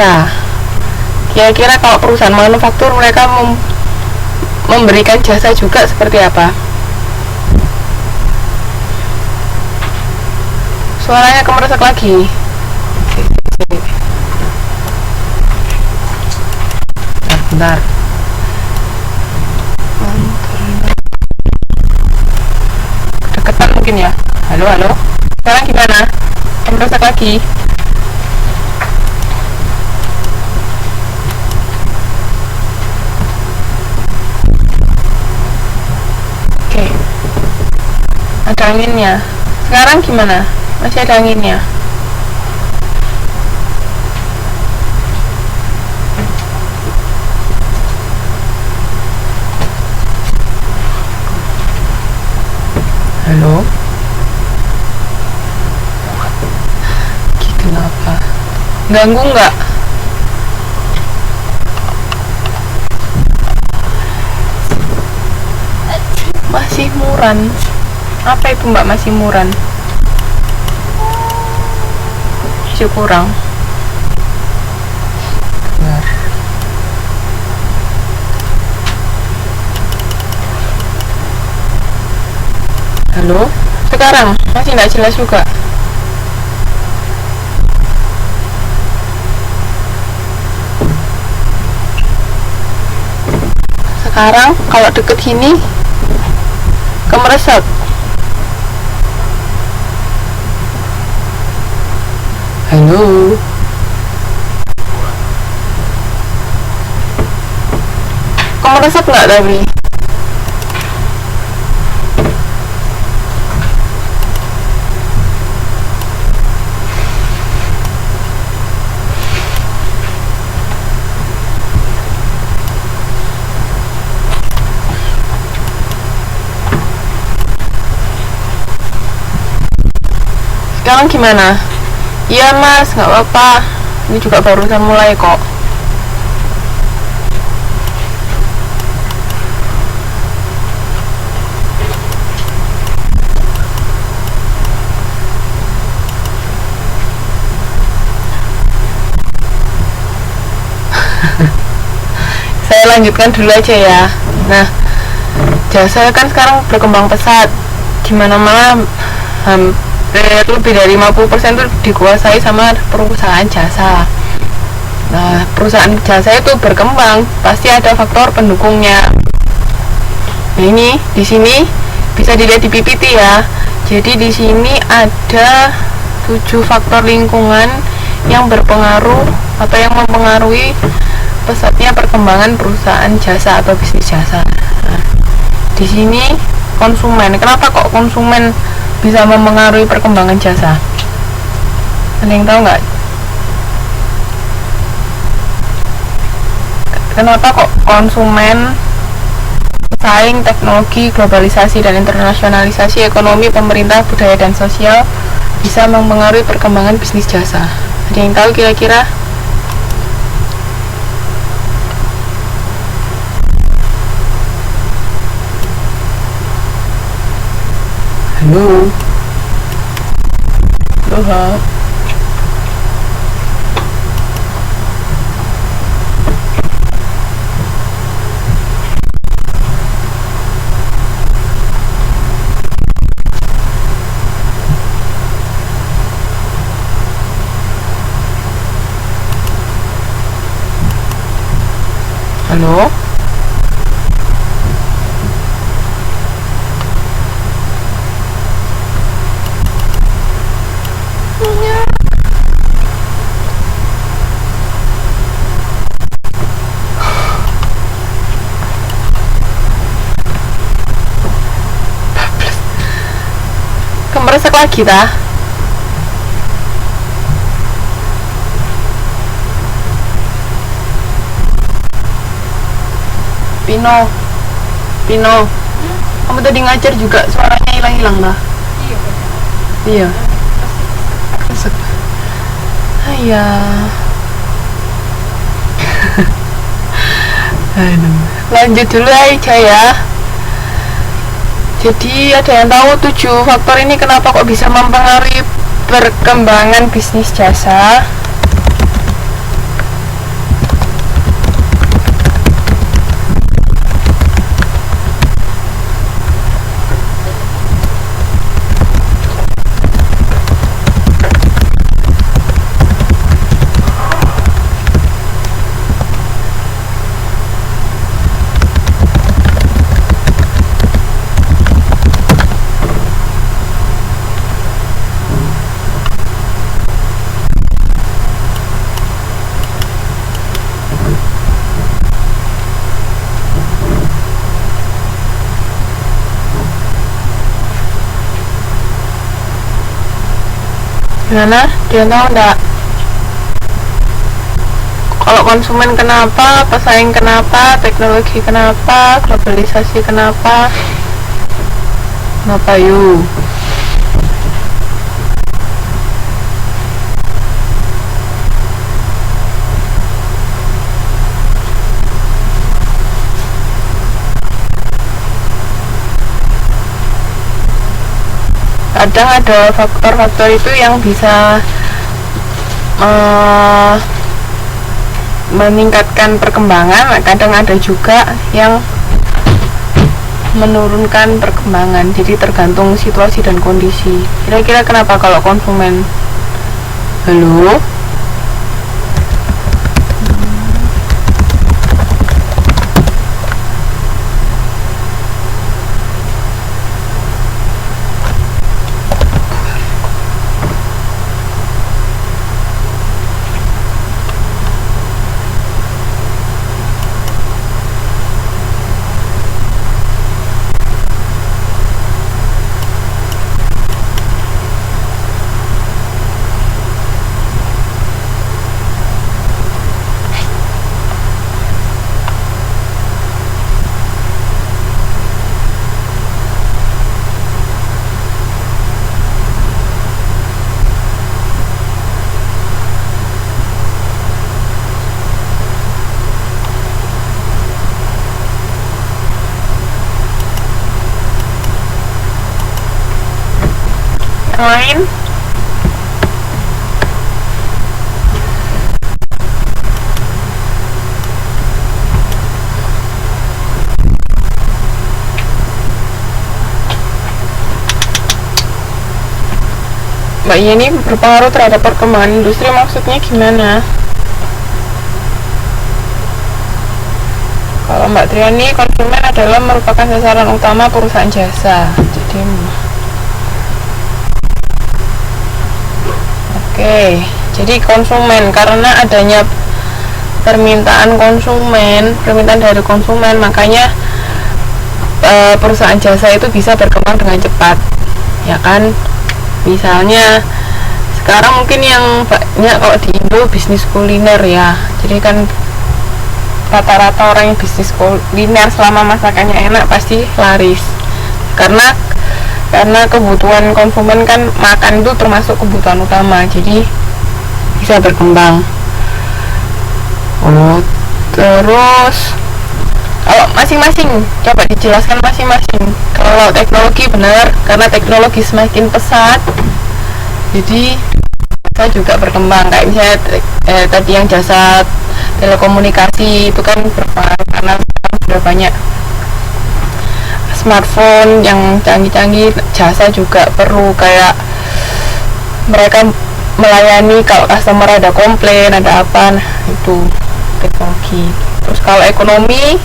jasa. Kira-kira kalau perusahaan manufaktur mereka memberikan jasa juga seperti apa? Suaranya kemeresek lagi. Bentar. Deketan mungkin ya. Halo, halo. Sekarang gimana? Kemeresek lagi. Oke. Ada anginnya. Sekarang gimana? Masih ada anginnya. Halo? Kenapa? Ganggu nggak? Masih muran. Apa itu mbak masih muran? Masih kurang. Benar. Halo? Sekarang masih nggak jelas juga. Sekarang kalau deket sini kemeresek. Halo. Kemeresek nggak tapi? Sekarang gimana? Iya mas, nggak apa-apa. Ini juga barusan mulai kok. Saya lanjutkan dulu aja ya. Nah, jasa kan sekarang berkembang pesat. Dimana-mana lebih dari 50% itu dikuasai sama perusahaan jasa. Nah, perusahaan jasa itu berkembang, pasti ada faktor pendukungnya. Nah, ini di sini bisa dilihat di PPT ya. Jadi di sini ada 7 faktor lingkungan yang berpengaruh atau yang mempengaruhi pesatnya perkembangan perusahaan jasa atau bisnis jasa. Nah, di sini konsumen. Kenapa kok konsumen bisa mempengaruhi perkembangan jasa? Ada yang tahu nggak? Kenapa kok konsumen, pesaing, teknologi, globalisasi dan internasionalisasi ekonomi, pemerintah, budaya dan sosial bisa mempengaruhi perkembangan bisnis jasa? Ada yang tahu kira-kira? Halo. Aloha. Halo. Kemeresek lagi tah. Pino, kamu tadi ngajar juga suaranya hilang-hilang dah. Iya. Keresek. Iya. Lanjut dulu aja ya. Jadi ada yang tahu 7 faktor ini kenapa kok bisa mempengaruhi perkembangan bisnis jasa? Gimana? Dia tahu enggak? Kalau konsumen kenapa, pesaing kenapa, teknologi kenapa, globalisasi kenapa? Kenapa yuk? Kadang ada faktor-faktor itu yang bisa meningkatkan perkembangan, kadang ada juga yang menurunkan perkembangan, jadi tergantung situasi dan kondisi. Kira-kira kenapa kalau konsumen? Halo? Lain Mbak Yeni berpengaruh terhadap perkembangan industri, maksudnya gimana? Kalau Mbak Triani, konsumen adalah merupakan sasaran utama perusahaan jasa. Jadi Oke, jadi konsumen, karena adanya permintaan dari konsumen, makanya perusahaan jasa itu bisa berkembang dengan cepat, ya kan? Misalnya sekarang mungkin yang banyak kalau di Indo bisnis kuliner ya, jadi kan rata-rata orang yang bisnis kuliner selama masakannya enak pasti laris, karena kebutuhan konsumen kan, makan itu termasuk kebutuhan utama, jadi bisa berkembang. Terus kalau masing-masing coba dijelaskan masing-masing. Kalau teknologi benar, karena teknologi semakin pesat, jadi jasa juga berkembang. Kayak misalnya tadi yang jasa telekomunikasi itu kan berpengaruh karena sudah banyak smartphone yang canggih-canggih, jasa juga perlu, kayak mereka melayani kalau customer ada komplain, ada apa, nah itu teknologi. Terus kalau ekonomi,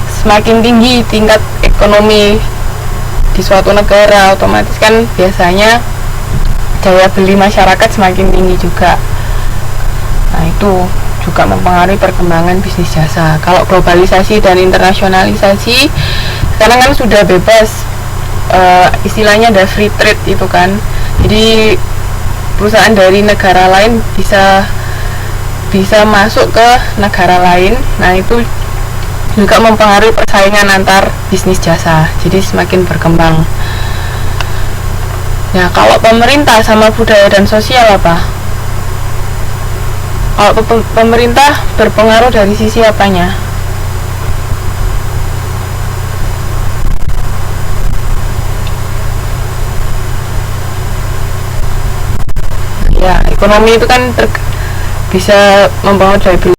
semakin tinggi tingkat ekonomi di suatu negara, otomatis kan biasanya daya beli masyarakat semakin tinggi juga. Nah itu juga mempengaruhi perkembangan bisnis jasa. Kalau globalisasi dan internasionalisasi, sekarang kan sudah bebas, istilahnya ada free trade itu kan, jadi perusahaan dari negara lain bisa masuk ke negara lain. Nah itu juga mempengaruhi persaingan antar bisnis jasa, jadi semakin berkembang. Nah kalau pemerintah sama budaya dan sosial apa? Kalau pemerintah berpengaruh dari sisi apanya? Ya, ekonomi itu kan bisa membangun daya beli